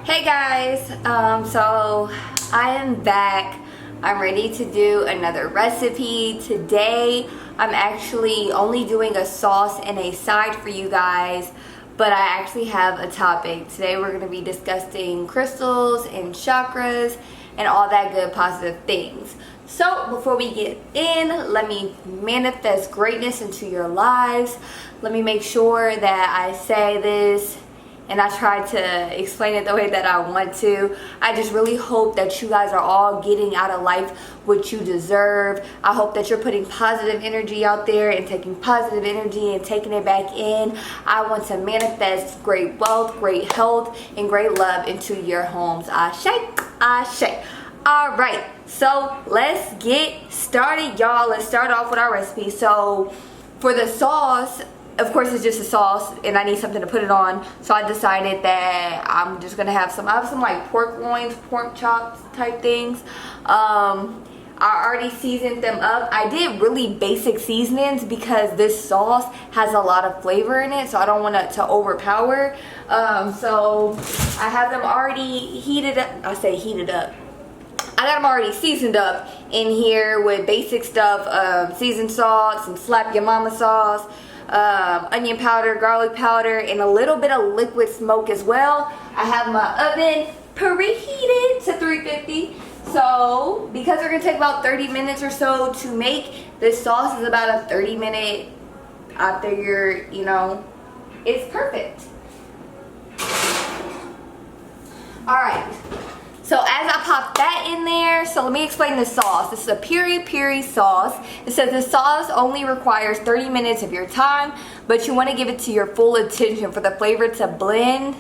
Hey guys, so I am back. I'm ready to do another recipe. Today I'm actually only doing a sauce and a side for you guys, but I actually have a topic. Today we're going to be discussing crystals and chakras and all that good positive things. So before we get in, let me manifest greatness into your lives. Let me make sure that I say this and I try to explain it the way that I want to. I just really hope that you guys are all getting out of life what you deserve. I hope that you're putting positive energy out there and taking positive energy and taking it back in. I want to manifest great wealth, great health, and great love into your homes. Ashe, ashe. All right, so let's get started, y'all. Let's start off with our recipe. So for the sauce, of course it's just a sauce and I need something to put it on, so I decided that I'm just gonna have some, I have some like pork loins, pork chops type things. I already seasoned them up. I did really basic seasonings because this sauce has a lot of flavor in it, so I don't want it to overpower. So I have them already heated up. I say heated up, I got them already seasoned up in here with basic stuff, seasoned salt, some slap your mama sauce, onion powder, garlic powder, and a little bit of liquid smoke as well. I have my oven preheated to 350. So because they're gonna take about 30 minutes or so to make, this sauce is about a 30-minute after you're, it's perfect. All right. So as I pop that in there, so let me explain the sauce. This is a Piri sauce. It says the sauce only requires 30 minutes of your time, but you want to give it to your full attention for the flavor to blend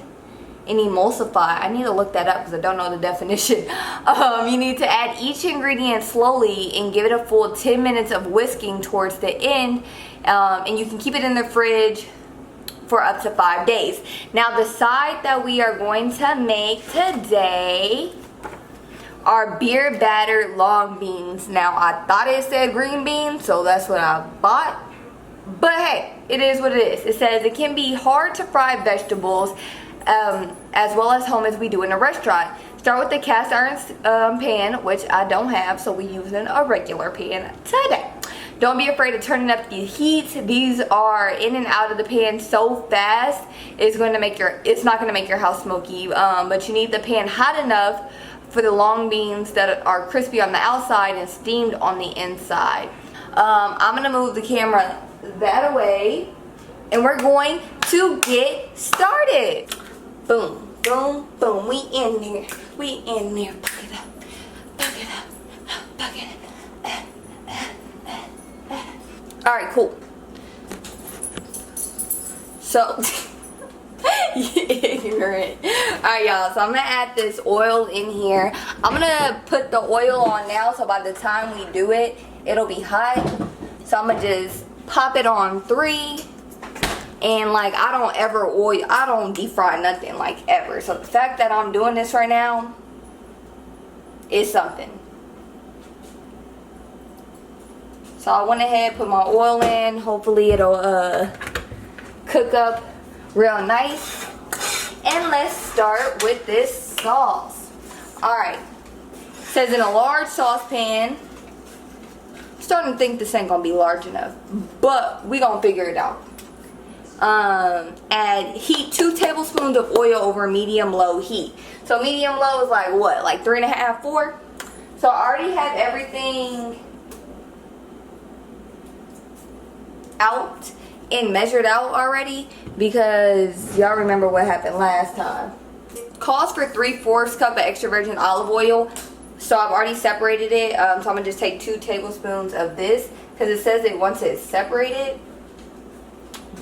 and emulsify. I need to look that up because I don't know the definition. You need to add each ingredient slowly and give it a full 10 minutes of whisking towards the end, and you can keep it in the fridge for up to 5 days. Now the side that we are going to make today are beer battered long beans. Now I thought it said green beans, so that's what I bought, but hey, it is what it is. It says it can be hard to fry vegetables as well as home as we do in a restaurant. Start with the cast iron pan, which I don't have, so we're using a regular pan today. Don't be afraid of turning up the heat. These are in and out of the pan so fast, it's not going to make your house smoky, but you need the pan hot enough for the long beans that are crispy on the outside and steamed on the inside. I'm going to move the camera that away and we're going to get started. Boom, boom, boom. We in there. We in there. Buck it up. Buck it up. Buck it up. Alright, cool. So, ignorant. Alright, y'all. So, I'm going to add this oil in here. I'm going to put the oil on now, so by the time we do it, it'll be hot. So, I'm going to just pop it on 3. And, like, I don't deep fry nothing, like, ever. So, the fact that I'm doing this right now is something. So I went ahead, put my oil in. Hopefully it'll cook up real nice. And let's start with this sauce. Alright. It says in a large saucepan. I'm starting to think this ain't going to be large enough, but we going to figure it out. Add heat 2 tablespoons of oil over medium-low heat. So medium-low is like what? Like 3.5, 4? So I already have everything out and measured out already because y'all remember what happened last time. Calls for 3/4 cup of extra virgin olive oil, so I've already separated it. So I'm gonna just take 2 tablespoons of this because it says that once it's separated,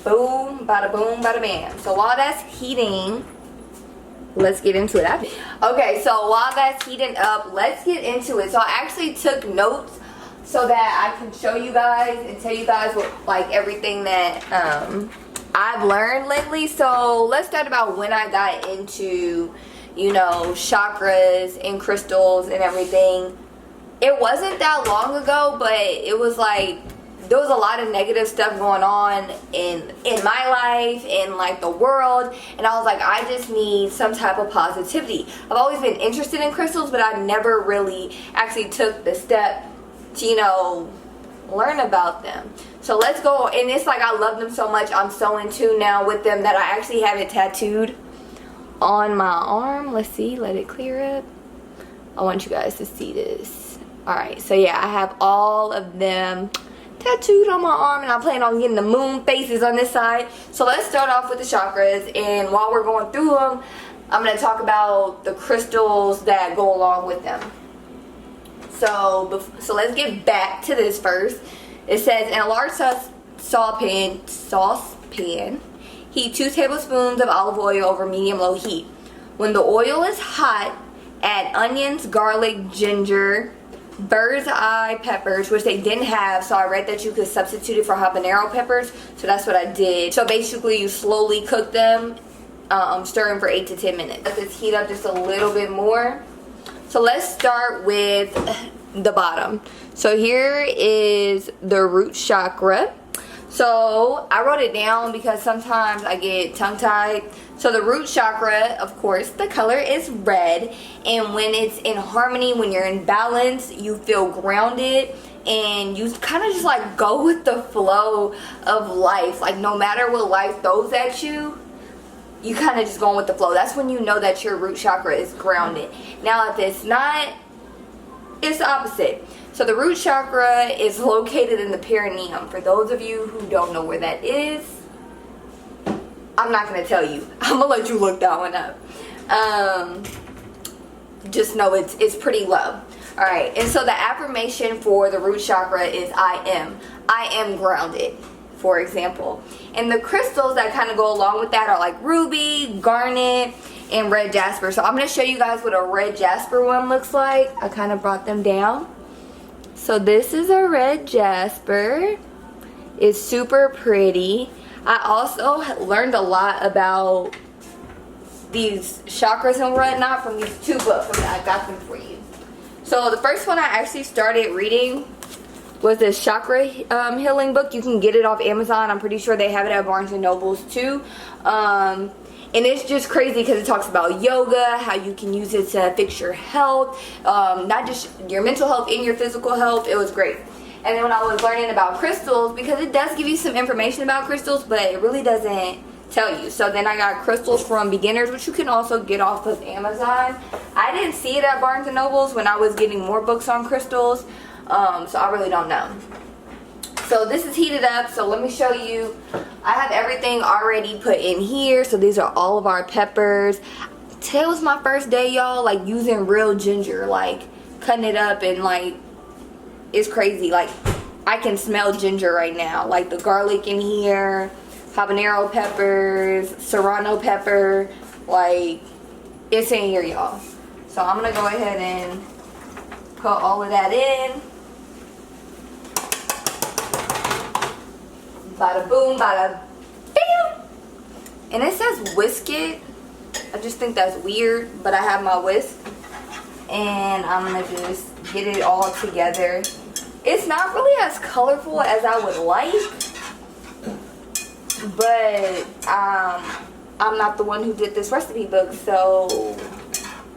boom, bada boom, bada bam. So while that's heating, let's get into it. Okay, so while that's heating up, let's get into it. So I actually took notes so that I can show you guys and tell you guys what, like, everything that I've learned lately. So let's start about when I got into, chakras and crystals and everything. It wasn't that long ago, but it was like there was a lot of negative stuff going on in my life, in like the world, and I was like, I just need some type of positivity. I've always been interested in crystals, but I never really actually took the step to, you know, learn about them. So let's go. And it's like I love them so much, I'm so in tune now with them that I actually have it tattooed on my arm. Let's see, let it clear up. I want you guys to see this. Alright, so yeah, I have all of them tattooed on my arm, and I plan on getting the moon faces on this side. So let's start off with the chakras, and while we're going through them, I'm going to talk about the crystals that go along with them. So let's get back to this first. It says, in a large saucepan, heat 2 tablespoons of olive oil over medium-low heat. When the oil is hot, add onions, garlic, ginger, bird's eye peppers, which they didn't have, so I read that you could substitute it for habanero peppers, so that's what I did. So basically you slowly cook them, stirring for 8 to 10 minutes. Let this heat up just a little bit more. So let's start with the bottom. So here is the root chakra. So I wrote it down because sometimes I get tongue-tied. So the root chakra, of course, the color is red, and when it's in harmony, when you're in balance, you feel grounded, and you kind of just like go with the flow of life. Like no matter what life throws at you, you kind of just going with the flow. That's when you know that your root chakra is grounded. Now if it's not, it's the opposite. So the root chakra is located in the perineum. For those of you who don't know where that is, I'm not going to tell you. I'm going to let you look that one up. Just know it's pretty low. Alright, and so the affirmation for the root chakra is I am grounded, for example. And the crystals that kind of go along with that are like ruby, garnet, and red jasper. So I'm going to show you guys what a red jasper one looks like. I kind of brought them down. So this is a red jasper. It's super pretty. I also learned a lot about these chakras and whatnot from these 2 books. I got them for you. So the first one I actually started reading was this chakra healing book. You can get it off Amazon. I'm pretty sure they have it at Barnes & Nobles too. And it's just crazy because it talks about yoga, how you can use it to fix your health, not just your mental health and your physical health. It was great. And then when I was learning about crystals, because it does give you some information about crystals, but it really doesn't tell you. So then I got crystals from beginners, which you can also get off of Amazon. I didn't see it at Barnes & Nobles when I was getting more books on crystals, so I really don't know. So this is heated up, so let me show you. I have everything already put in here. So these are all of our peppers. Today was my first day, y'all, like using real ginger, like cutting it up, and like it's crazy. Like I can smell ginger right now, like the garlic in here, habanero peppers, serrano pepper, like it's in here, y'all. So I'm gonna go ahead and put all of that in. Bada boom, bada bam. And it says whisk it. I just think that's weird, but I have my whisk. And I'm going to just get it all together. It's not really as colorful as I would like. But I'm not the one who did this recipe book, so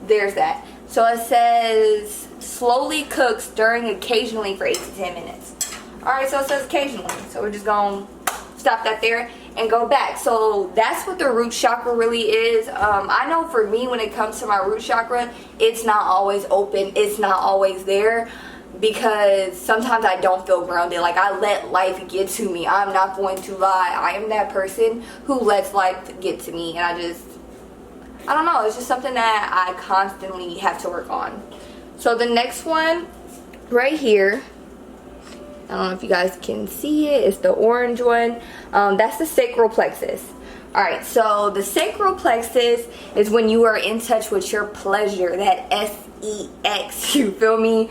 there's that. So it says slowly cook, stirring occasionally for 8 to 10 minutes. Alright, so it says occasionally. So we're just going to stop that there and go back. So that's what the root chakra really is. I know for me, when it comes to my root chakra, it's not always open. It's not always there because sometimes I don't feel grounded. Like I let life get to me. I'm not going to lie. I am that person who lets life get to me. And I don't know. It's just something that I constantly have to work on. So the next one right here, I don't know if you guys can see it. It's the orange one. That's the sacral plexus. Alright, so the sacral plexus is when you are in touch with your pleasure. That S-E-X, you feel me?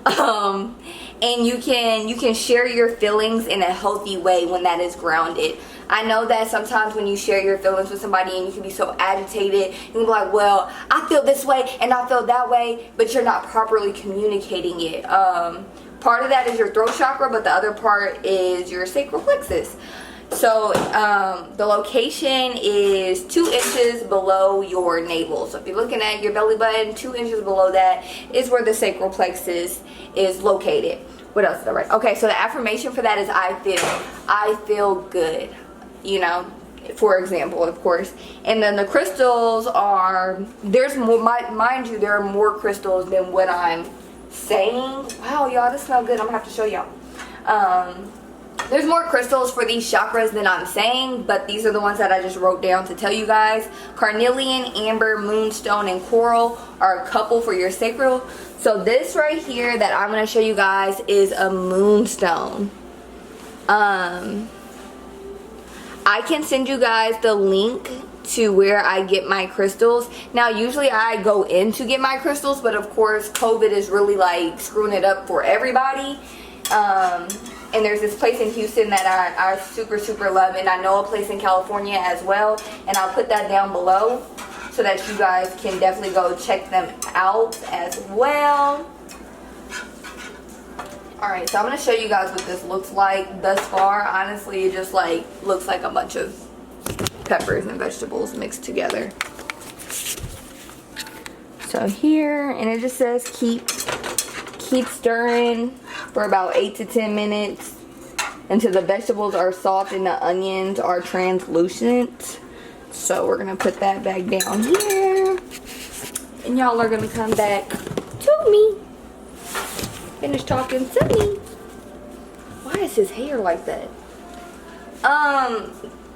And you can share your feelings in a healthy way when that is grounded. I know that sometimes when you share your feelings with somebody and you can be so agitated, you can be like, well, I feel this way and I feel that way, but you're not properly communicating it. part of that is your throat chakra, but the other part is your sacral plexus. So the location is 2 inches below your navel. So if you're looking at your belly button, 2 inches below that is where the sacral plexus is located. What else did I write? Okay, so the affirmation for that is I feel good, you know, for example, of course. And then the crystals are, there's more, mind you, there are more crystals than what I'm saying. Wow, y'all, this smells good. I'm gonna have to show y'all. There's more crystals for these chakras than I'm saying, but these are the ones that I just wrote down to tell you guys. Carnelian, amber, moonstone, and coral are a couple for your sacral. So this right here that I'm going to show you guys is a moonstone. I can send you guys the link to where I get my crystals. Now usually I go in to get my crystals, but of course COVID is really like screwing it up for everybody. And there's this place in Houston that I super love, and I know a place in California as well, and I'll put that down below so that you guys can definitely go check them out as well. Alright, so I'm going to show you guys what this looks like thus far. Honestly, it just like looks like a bunch of peppers and vegetables mixed together. So here, and it just says keep stirring for about 8 to 10 minutes until the vegetables are soft and the onions are translucent. So we're gonna put that back down here, and y'all are gonna come back to me. Finish talking to me. Why is his hair like that?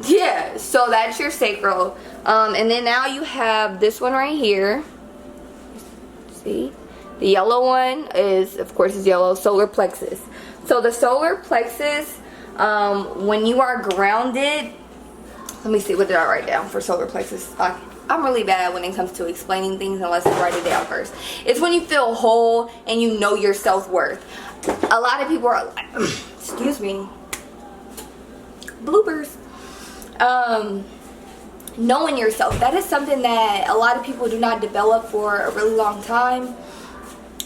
Yeah, so that's your sacral. And then now you have this one right here. See? The yellow one is, of course, is yellow, solar plexus. So the solar plexus, when you are grounded, let me see, what did I write down for solar plexus? I'm really bad when it comes to explaining things unless I write it down first. It's when you feel whole and you know your self-worth. A lot of people are like, excuse me, bloopers. Knowing yourself, that is something that a lot of people do not develop for a really long time.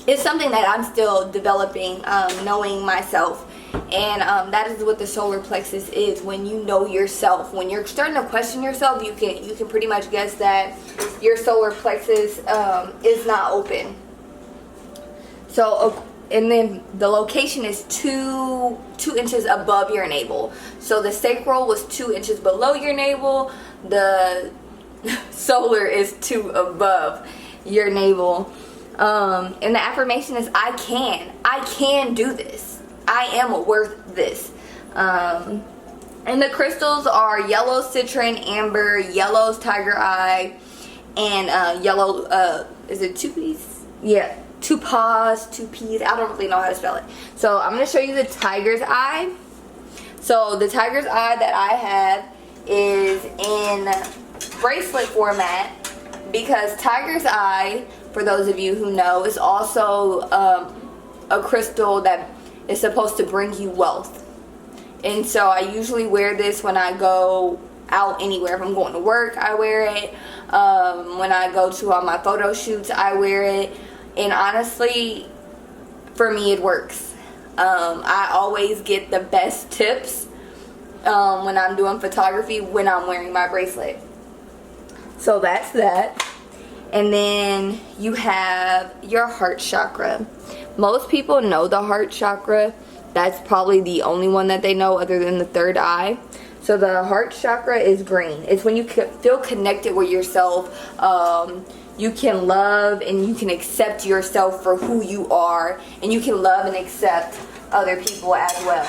It's something that I'm still developing, knowing myself. And that is what the solar plexus is, when you know yourself. When you're starting to question yourself, you can pretty much guess that your solar plexus is not open. So, and then the location is 2 inches above your navel. So the sacral was 2 inches below your navel. The solar is 2 above your navel. And the affirmation is I can do this. I am worth this. And the crystals are yellow citron, amber, yellow tiger eye, and yellow, is it topaz? Yeah, topaz. I don't really know how to spell it. So I'm going to show you the tiger's eye. So the tiger's eye that I have is in bracelet format, because tiger's eye, for those of you who know, is also a crystal that is supposed to bring you wealth. And so I usually wear this when I go out anywhere. If I'm going to work, I wear it. When I go to all my photo shoots, I wear it. And honestly, for me, it works. I always get the best tips when I'm doing photography when I'm wearing my bracelet. So that's that. And then you have your heart chakra. Most people know the heart chakra. That's probably the only one that they know other than the third eye. So the heart chakra is green. It's when you feel connected with yourself. You can love and you can accept yourself for who you are. And you can love and accept other people as well.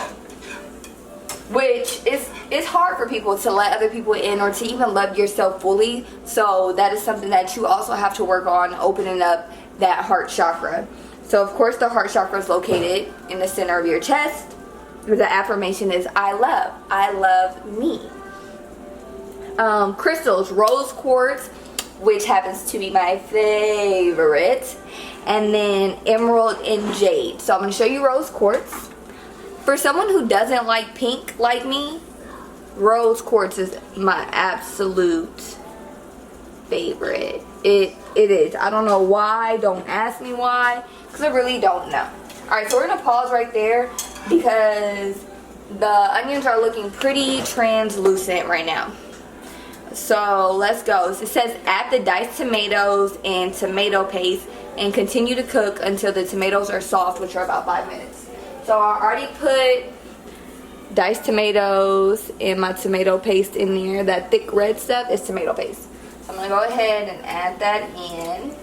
Which is hard for people to let other people in or to even love yourself fully. So that is something that you also have to work on, opening up that heart chakra. So of course the heart chakra is located in the center of your chest. The affirmation is I love me. Crystals, rose quartz, which happens to be my favorite, and then emerald and jade. So I'm going to show you rose quartz. For someone who doesn't like pink like me, rose quartz is my absolute favorite. It is. I don't know why. Don't ask me why, because I really don't know. Alright, so we're gonna pause right there because the onions are looking pretty translucent right now. So let's go. It says add the diced tomatoes and tomato paste and continue to cook until the tomatoes are soft, which are about 5 minutes. So I already put diced tomatoes and my tomato paste in there. That thick red stuff is tomato paste. So I'm going to go ahead and add that in.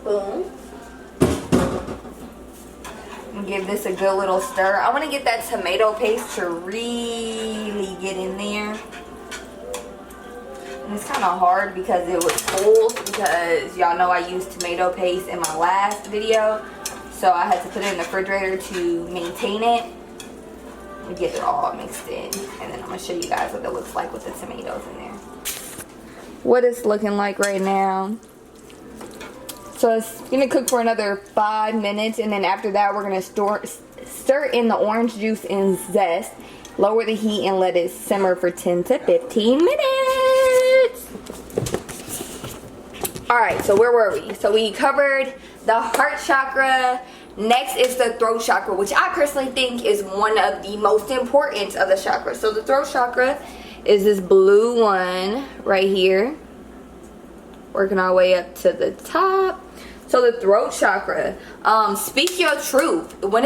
Boom. And give this a good little stir. I want to get that tomato paste to really get in there. And it's kind of hard because it was cold, because y'all know I used tomato paste in my last video. So I had to put it in the refrigerator to maintain it and get it all mixed in. And then I'm going to show you guys what it looks like with the tomatoes in there. What it's looking like right now. So it's going to cook for another 5 minutes. And then after that, we're going to stir in the orange juice and zest. Lower the heat and let it simmer for 10 to 15 minutes. Alright, so where were we? So we covered the heart chakra. Next is the throat chakra, which I personally think is one of the most important of the chakras. So the throat chakra is this blue one right here. Working our way up to the top. So the throat chakra, speak your truth. When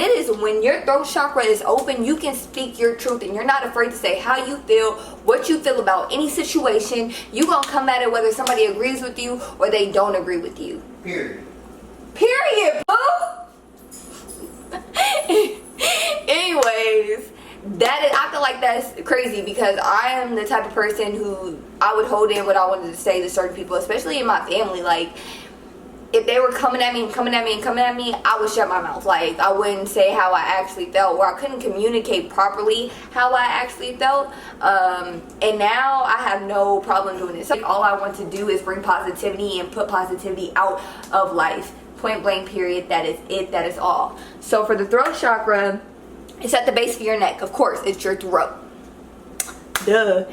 your throat chakra is open, you can speak your truth and you're not afraid to say how you feel, what you feel about any situation. You gonna come at it whether somebody agrees with you or they don't agree with you. Period. Period, boo. Anyways, I feel like that's crazy because I am the type of person who I would hold in what I wanted to say to certain people, especially in my family. Like, if they were coming at me, I would shut my mouth. Like, I wouldn't say how I actually felt, or I couldn't communicate properly how I actually felt. And now I have no problem doing this. Like, all I want to do is bring positivity and put positivity out of life. Point blank, period. That is it. That is all. So for the throat chakra, it's at the base of your neck. Of course, it's your throat. Duh.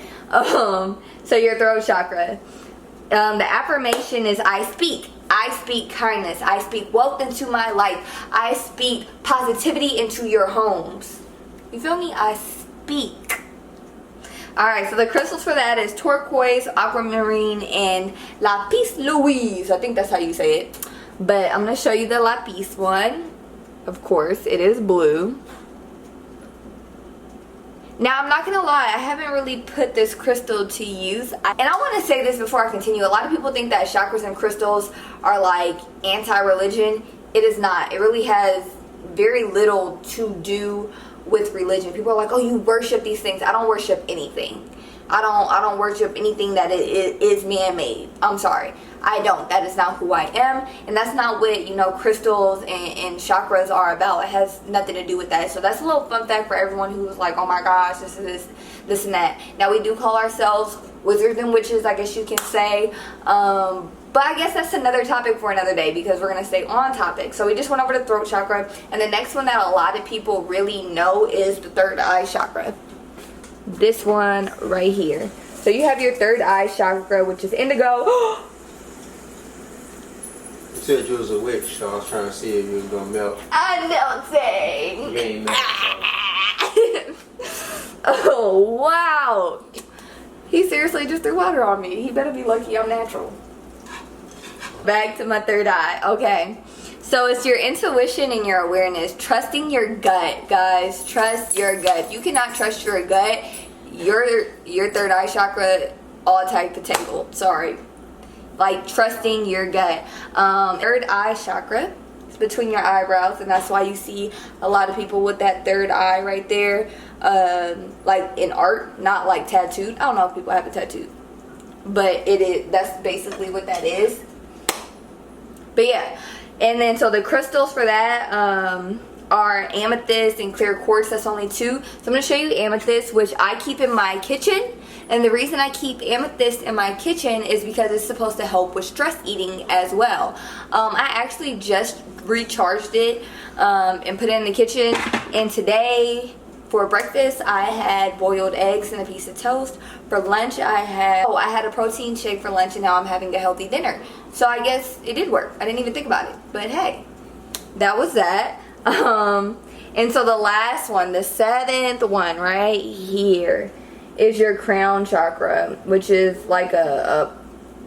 So your throat chakra. The affirmation is I speak. I speak kindness. I speak wealth into my life. I speak positivity into your homes. You feel me? I speak. Alright, so the crystals for that is turquoise, aquamarine, and lapis lazuli. I think that's how you say it. But I'm going to show you the lapis one. Of course, it is blue. Now, I'm not going to lie, I haven't really put this crystal to use. And I want to say this before I continue. A lot of people think that chakras and crystals are like anti-religion. It is not. It really has very little to do with religion. People are like, oh, you worship these things. I don't worship anything. I don't worship anything that is man-made. I'm sorry. I don't. That is not who I am. And that's not what, crystals and chakras are about. It has nothing to do with that. So that's a little fun fact for everyone who's like, oh my gosh, this and that. Now, we do call ourselves wizards and witches, I guess you can say. But I guess that's another topic for another day because we're going to stay on topic. So we just went over the throat chakra. And the next one that a lot of people really know is the third eye chakra. This one right here. So you have your third eye chakra, which is indigo. You said you was a witch, so I was trying to see if you was gonna melt. I'm melting. You ain't melting. Oh, wow. He seriously just threw water on me. He better be lucky I'm natural. Back to my third eye. Okay. So it's your intuition and your awareness. Trusting your gut, guys. Trust your gut. If you cannot trust your gut, your third eye chakra all type of tangle. Sorry. Like, trusting your gut. Third eye chakra is between your eyebrows, and that's why you see a lot of people with that third eye right there, like in art, not like tattooed. I don't know if people have it tattooed, but it is. That's basically what that is. But yeah, and then so the crystals for that are amethyst and clear quartz. That's only 2. So I'm going to show you amethyst, which I keep in my kitchen. And the reason I keep amethyst in my kitchen is because it's supposed to help with stress eating as well. I actually just recharged it and put it in the kitchen. And today For breakfast, I had boiled eggs and a piece of toast. For lunch, I had a protein shake for lunch, and now I'm having a healthy dinner. So I guess it did work. I didn't even think about it. But hey, that was that. And so the last one, the 7th one right here, is your crown chakra, which is like a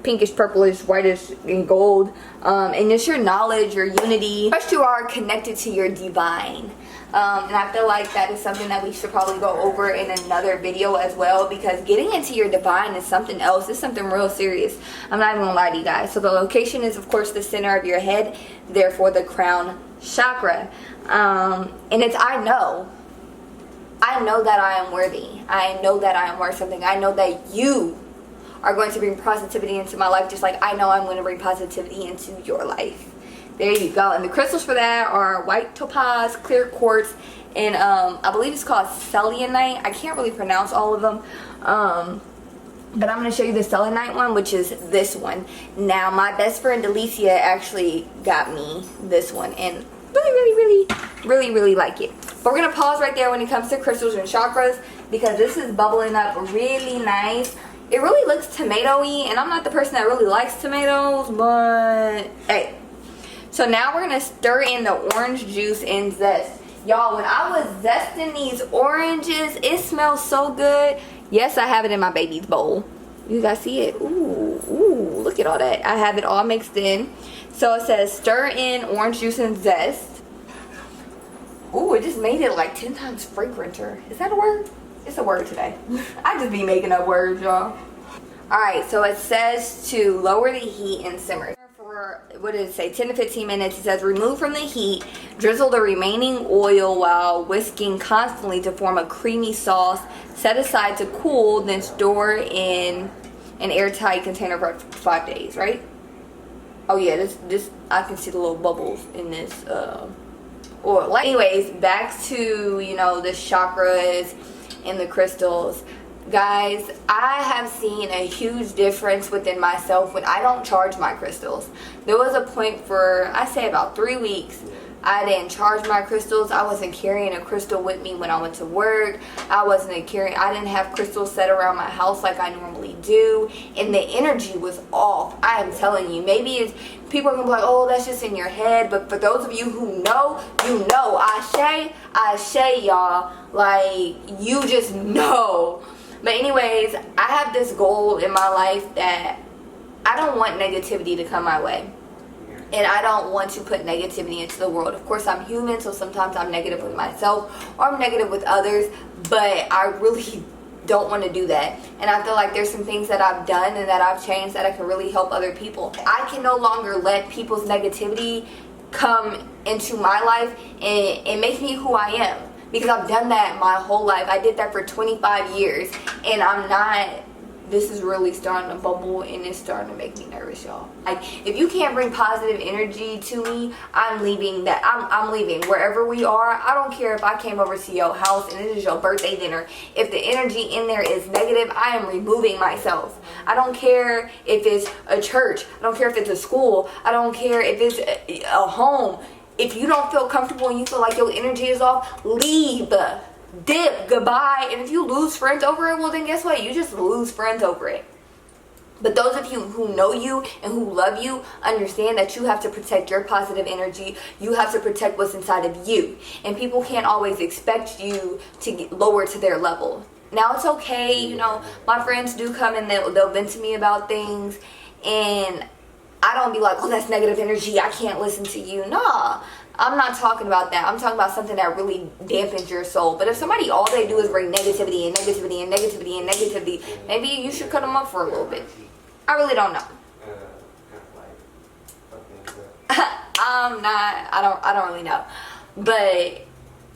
pinkish, purplish, whitish, and gold. And it's your knowledge, your unity. First, you are connected to your divine. And I feel like that is something that we should probably go over in another video as well, because getting into your divine is something else. It's something real serious. I'm not even gonna lie to you guys. So the location is, of course, the center of your head, therefore the crown chakra. And it's I know that I am worthy. I know that I am worth something. I know that you are going to bring positivity into my life, just like I know I'm going to bring positivity into your life. There you go. And the crystals for that are white topaz, clear quartz, and I believe it's called selenite. I can't really pronounce all of them. But I'm going to show you the selenite one, which is this one. Now, my best friend Alicia actually got me this one, and really like it. But we're going to pause right there when it comes to crystals and chakras, because this is bubbling up really nice. It really looks tomatoey, and I'm not the person that really likes tomatoes, but hey. So now we're going to stir in the orange juice and zest. Y'all, when I was zesting these oranges, it smells so good. Yes, I have it in my baby's bowl. You guys see it? Ooh, look at all that. I have it all mixed in. So it says stir in orange juice and zest. Ooh, it just made it like 10 times fragranter. Is that a word? It's a word today. I just be making up words, y'all. Alright, so it says to lower the heat and simmer. For, what did it say, 10 to 15 minutes. It says remove from the heat, drizzle the remaining oil while whisking constantly to form a creamy sauce. Set aside to cool, then store in an airtight container for 5 days, right? Oh yeah, this I can see the little bubbles in this oil. Anyways, back to, you know, the chakras and the crystals. Guys, I have seen a huge difference within myself when I don't charge my crystals. There was a point for, I say about 3 weeks, I didn't charge my crystals. I wasn't carrying a crystal with me when I went to work. I didn't have crystals set around my house like I normally do. And the energy was off. I am telling you. Maybe it's, people are going to be like, oh, that's just in your head. But for those of you who know, you know. I say, y'all. Like, you just know. But anyways, I have this goal in my life that I don't want negativity to come my way. And I don't want to put negativity into the world. Of course, I'm human, so sometimes I'm negative with myself or I'm negative with others. But I really don't want to do that. And I feel like there's some things that I've done and that I've changed that I can really help other people. I can no longer let people's negativity come into my life and make me who I am. Because I've done that my whole life. I did that for 25 years. And I'm not, this is really starting to bubble and it's starting to make me nervous, y'all. Like, if you can't bring positive energy to me, I'm leaving that. I'm leaving. Wherever we are, I don't care if I came over to your house and it is your birthday dinner. If the energy in there is negative, I am removing myself. I don't care if it's a church. I don't care if it's a school. I don't care if it's a home. If you don't feel comfortable and you feel like your energy is off, leave. Dip. Goodbye. And if you lose friends over it, well then guess what? You just lose friends over it. But those of you who know you and who love you understand that you have to protect your positive energy. You have to protect what's inside of you. And people can't always expect you to get lower to their level. Now it's okay, you know, my friends do come and they'll vent to me about things, and I don't be like, oh, that's negative energy, I can't listen to you. Nah, I'm not talking about that. I'm talking about something that really dampens your soul. But if somebody, all they do is bring negativity and negativity and negativity and negativity, maybe you should cut them up for a little bit. I really don't know. I don't really know. But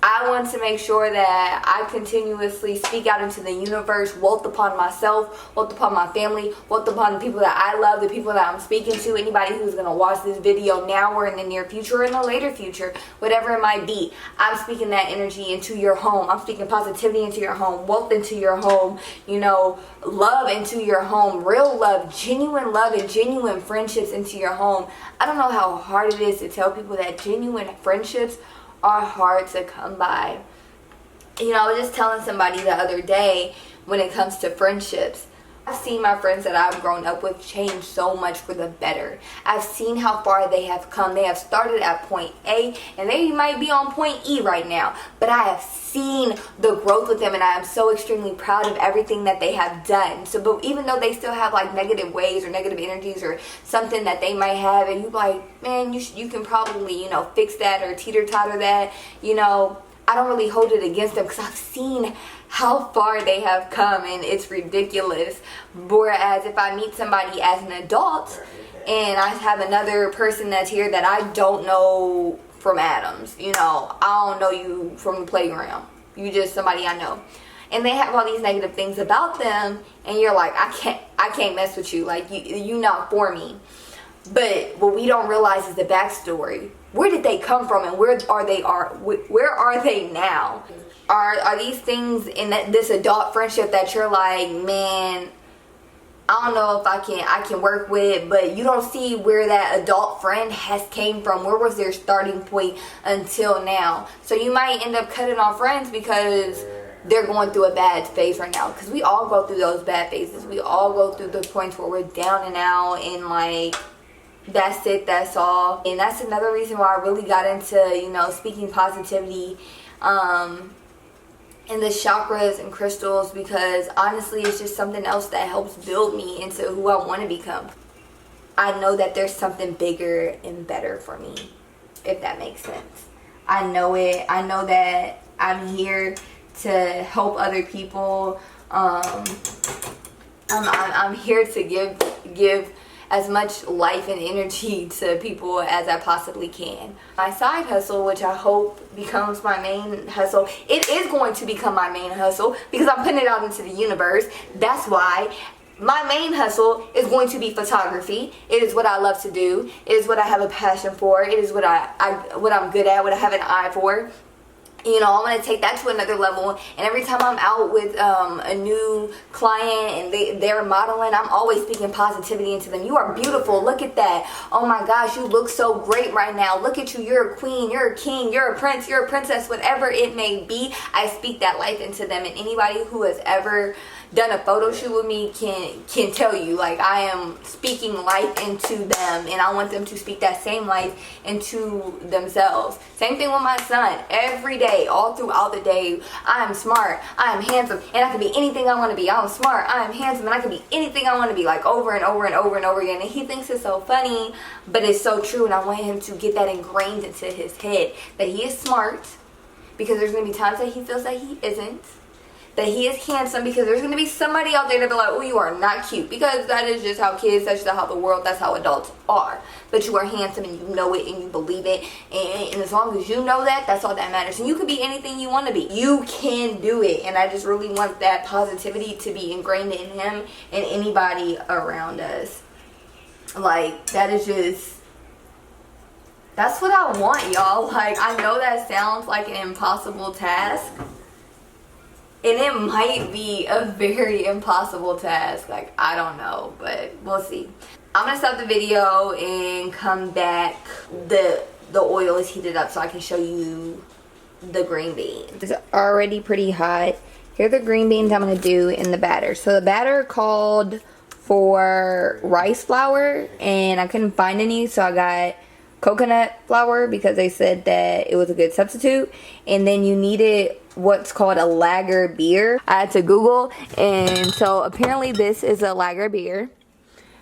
I want to make sure that I continuously speak out into the universe, wealth upon myself, wealth upon my family, wealth upon the people that I love, the people that I'm speaking to, anybody who's going to watch this video now or in the near future or in the later future, whatever it might be. I'm speaking that energy into your home. I'm speaking positivity into your home, wealth into your home, you know, love into your home, real love, and genuine friendships into your home. I don't know how hard it is to tell people that genuine friendships are hard to come by. You know, I was just telling somebody the other day, when it comes to friendships, I've seen my friends that I've grown up with change so much for the better. I've seen how far they have come. They have started at point A and they might be on point E right now. But I have seen the growth with them, and I am so extremely proud of everything that they have done. So, but even though they still have like negative ways or negative energies or something that they might have, and you like, man, you can probably, you know, fix that or teeter-totter that, you know, I don't really hold it against them because I've seen how far they have come, and it's ridiculous. Whereas if I meet somebody as an adult and I have another person that's here that I don't know from Adams, you know, I don't know you from the playground, you just somebody I know, and they have all these negative things about them, and you're like, I can't mess with you, like you not for me. But what we don't realize is the backstory. Where did they come from, and where are they now? Are these things in this adult friendship that you're like, man, I don't know if I can work with, but you don't see where that adult friend has came from. Where was their starting point until now? So you might end up cutting off friends because they're going through a bad phase right now. Because we all go through those bad phases. We all go through the points where we're down and out and like, that's it, that's all. And that's another reason why I really got into, you know, speaking positivity and the chakras and crystals, because honestly it's just something else that helps build me into who I want to become. I know that there's something bigger and better for me, if that makes sense. I know it. I know that I'm here to help other people. I'm here to give as much life and energy to people as I possibly can. My side hustle, which I hope becomes my main hustle, it is going to become my main hustle because I'm putting it out into the universe. That's why my main hustle is going to be photography. It is what I love to do. It is what I have a passion for. It is what I'm good at, what I have an eye for. You know, I want to take that to another level, and every time I'm out with a new client and they're modeling, I'm always speaking positivity into them. You are beautiful. Look at that. Oh my gosh, you look so great right now. Look at you. You're a queen. You're a king. You're a prince. You're a princess. Whatever it may be, I speak that life into them. And anybody who has ever done a photo shoot with me can tell you, like, I am speaking life into them, and I want them to speak that same life into themselves. Same thing with my son. Every day, all throughout the day, I am smart, I am handsome, and I can be anything I want to be. I'm smart, I am handsome, and I can be anything I want to be, like over and over and over and over again. And he thinks it's so funny, but it's so true, and I want him to get that ingrained into his head, that he is smart, because there's going to be times that he feels that he isn't. That he is handsome, because there's going to be somebody out there that be like, oh, you are not cute. Because that is just how kids, that's just how the world, that's how adults are. But you are handsome, and you know it, and you believe it. And as long as you know that, that's all that matters. And you can be anything you want to be. You can do it. And I just really want that positivity to be ingrained in him and anybody around us. Like, that is just, that's what I want, y'all. Like, I know that sounds like an impossible task. And it might be a very impossible task. Like, I don't know, but we'll see. I'm gonna stop the video and come back. The oil is heated up so I can show you the green beans. It's already pretty hot. Here are the green beans I'm gonna do in the batter. So the batter called for rice flour, and I couldn't find any, so I got coconut flour because they said that it was a good substitute. And then you needed what's called a lager beer. I had to Google, and so apparently this is a lager beer.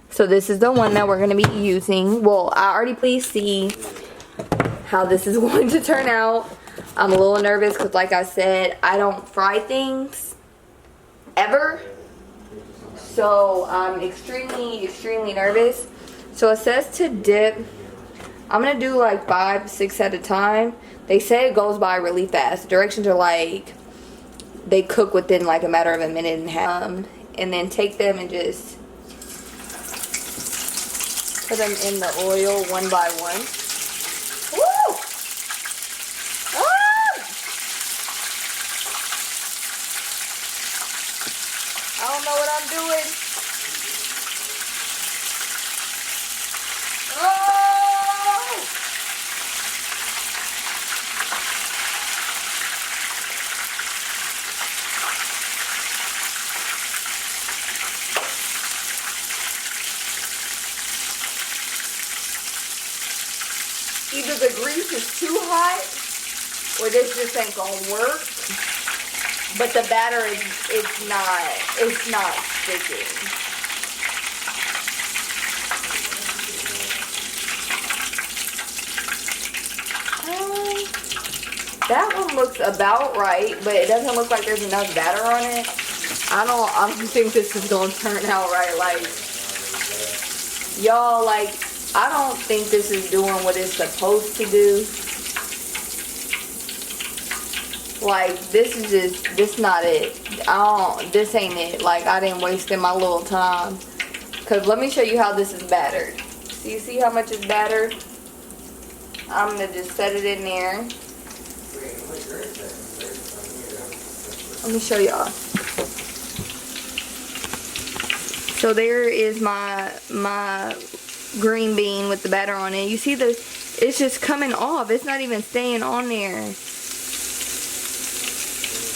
So this is the one that we're going to be using. Well, I already please see how this is going to turn out. I'm a little nervous because, like I said, I don't fry things ever. So I'm extremely nervous. So it says to dip. I'm going to do like 5, 6 at a time. They say it goes by really fast. The directions are like, they cook within like a matter of a minute and a half. And then take them and just put them in the oil one by one. Woo! Ah! I don't know what I'm doing. Oh! either the grease is too hot or this just ain't gonna work. But the batter it's not sticking. That one looks about right, but it doesn't look like there's enough batter on it. I don't think this is gonna turn out right. Like, y'all, like, I don't think this is doing what it's supposed to do. Like, this not it. This ain't it. Like, I didn't waste my little time. Cause let me show you how this is battered. So you see how much it's battered? I'm gonna just set it in there. Let me show y'all. So there is my green bean with the batter on it. You see it's just coming off. It's not even staying on there.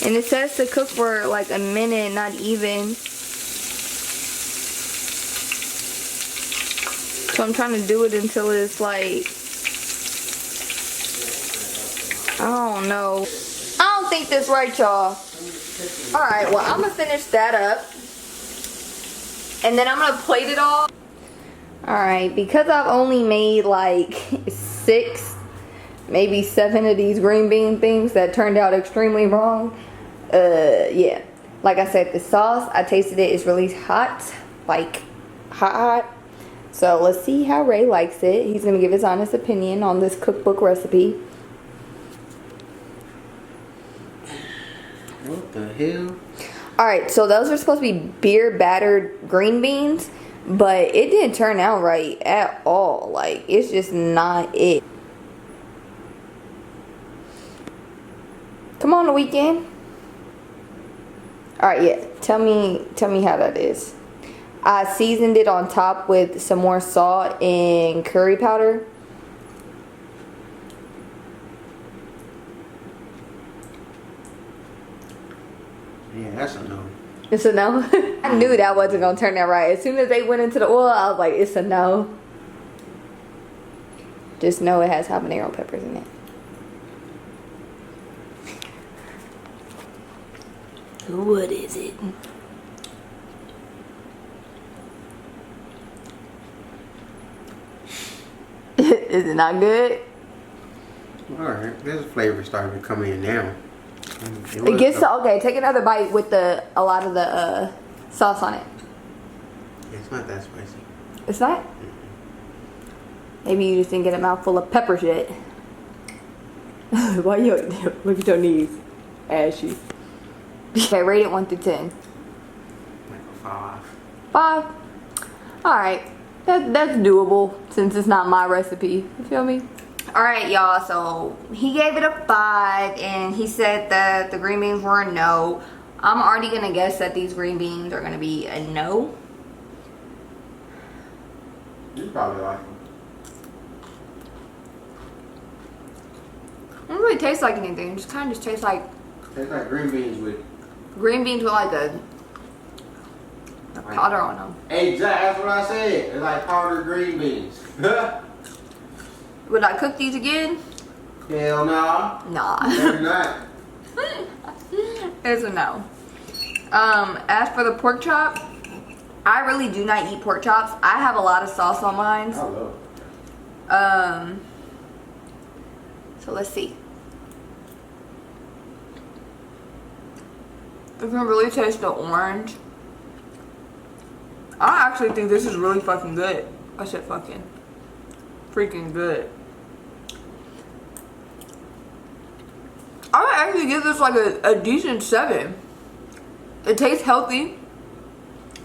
And it says to cook for like a minute, not even. So I'm trying to do it until it's like, I don't know. I don't think this right, y'all. Alright, well, I'm gonna finish that up. And then I'm gonna plate it all. Alright, because I've only made like 6, maybe 7 of these green bean things that turned out extremely wrong. Yeah. Like I said, the sauce, I tasted it, it's really hot. Like, hot. So let's see how Ray likes it. He's gonna give his honest opinion on this cookbook recipe. What the hell? Alright, so those are supposed to be beer battered green beans, but it didn't turn out right at all. Like, it's just not it. Come on, the weekend. Alright, yeah. Tell me how that is. I seasoned it on top with some more salt and curry powder. Yeah, that's a no. It's a no. I knew that wasn't gonna turn out right. As soon as they went into the oil, I was like, it's a no. Just know it has habanero peppers in it. What is it? Is it not good? Alright, there's a flavor starting to come in now. It gets okay. Take another bite with a lot of the sauce on it. It's not that spicy. It's not. Maybe you just didn't get a mouthful of peppers yet. Why you look at your knees, ashy? Okay, rate it 1 through 10. Like a 5. 5. All right, that's doable since it's not my recipe. You feel me? Alright, y'all, so he gave it a 5 and he said that the green beans were a no. I'm already gonna guess that these green beans are gonna be a no. You probably like them. It don't really taste like anything. It just kind of just tastes like Tastes like green beans with like a powder on them. Exactly, that's what I said. It's like powdered green beans. Would I cook these again? Hell no. Nah. Maybe not. It's a no. As for the pork chop, I really do not eat pork chops. I have a lot of sauce on mine. I love it. So let's see. You can really taste the orange. I actually think this is really fucking good. I said fucking. Freaking good. I would actually give this like a decent 7. It tastes healthy.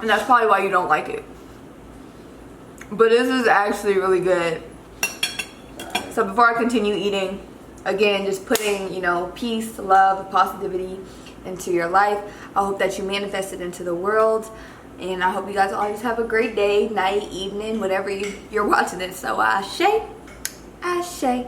And that's probably why you don't like it. But this is actually really good. So before I continue eating, again, just putting, you know, peace, love, positivity into your life. I hope that you manifest it into the world. And I hope you guys always have a great day, night, evening, whatever you're watching it. So, ashe, ashe.